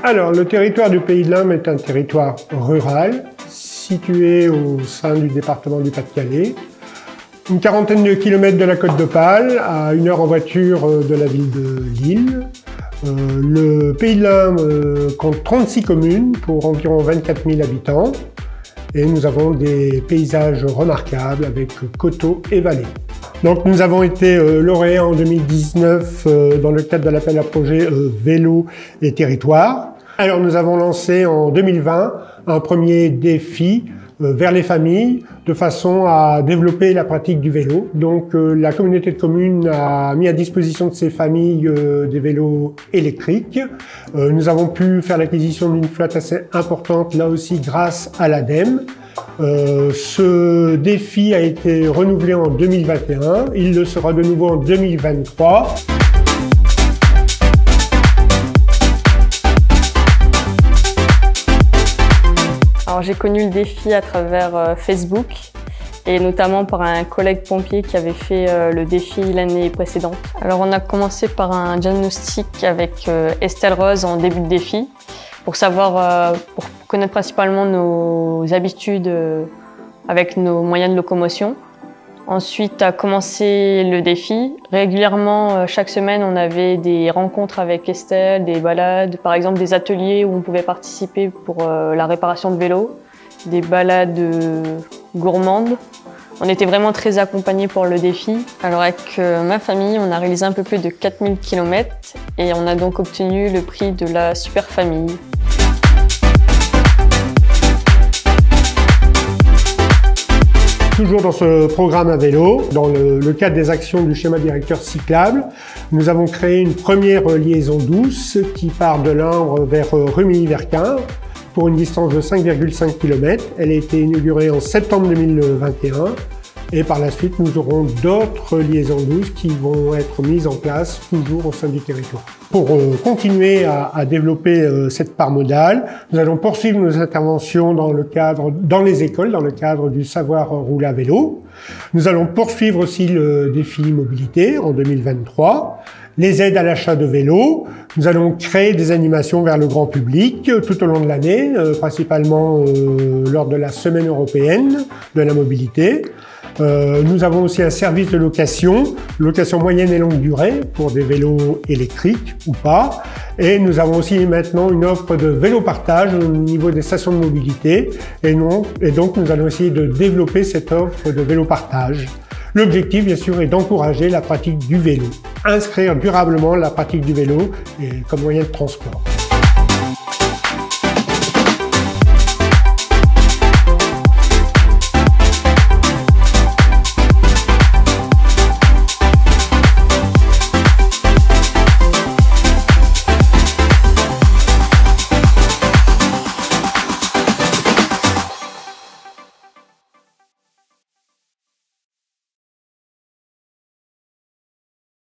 Alors, le territoire du Pays de l'Ain est un territoire rural, situé au sein du département du Pas-de-Calais. Une quarantaine de kilomètres de la Côte d'Opale, à 1 heure en voiture de la ville de Lille. Le Pays de l'Ain compte 36 communes pour environ 24 000 habitants. Et nous avons des paysages remarquables avec coteaux et vallées. Donc nous avons été lauréats en 2019 dans le cadre de l'appel à projet Vélo et Territoires. Alors nous avons lancé en 2020 un premier défi vers les familles de façon à développer la pratique du vélo. Donc la communauté de communes a mis à disposition de ces familles des vélos électriques. Nous avons pu faire l'acquisition d'une flotte assez importante, là aussi grâce à l'ADEME. Ce défi a été renouvelé en 2021, il le sera de nouveau en 2023. Alors j'ai connu le défi à travers Facebook et notamment par un collègue pompier qui avait fait le défi l'année précédente. Alors on a commencé par un diagnostic avec Estelle Rose en début de défi pour savoir, pour connaître principalement nos habitudes avec nos moyens de locomotion. Ensuite a commencé le défi. Régulièrement, chaque semaine, on avait des rencontres avec Estelle, des balades, par exemple des ateliers où on pouvait participer pour la réparation de vélos, des balades gourmandes. On était vraiment très accompagnés pour le défi. Alors avec ma famille, on a réalisé un peu plus de 4000 km et on a donc obtenu le prix de la Super Famille. Toujours dans ce programme à vélo, dans le cadre des actions du schéma directeur cyclable, nous avons créé une première liaison douce qui part de l'Indre vers Rumilly-Verquins pour une distance de 5,5 km. Elle a été inaugurée en septembre 2021 et par la suite nous aurons d'autres liaisons douces qui vont être mises en place toujours au sein du territoire. Pour continuer à développer cette part modale, nous allons poursuivre nos interventions dans les écoles, dans le cadre du savoir rouler à vélo. Nous allons poursuivre aussi le défi mobilité en 2023, les aides à l'achat de vélos. Nous allons créer des animations vers le grand public tout au long de l'année, principalement lors de la semaine européenne de la mobilité. Nous avons aussi un service de location moyenne et longue durée pour des vélos électriques ou pas. Et nous avons aussi maintenant une offre de vélo partage au niveau des stations de mobilité. Et donc nous allons essayer de développer cette offre de vélo partage. L'objectif, bien sûr, est d'encourager la pratique du vélo. Inscrire durablement la pratique du vélo comme moyen de transport.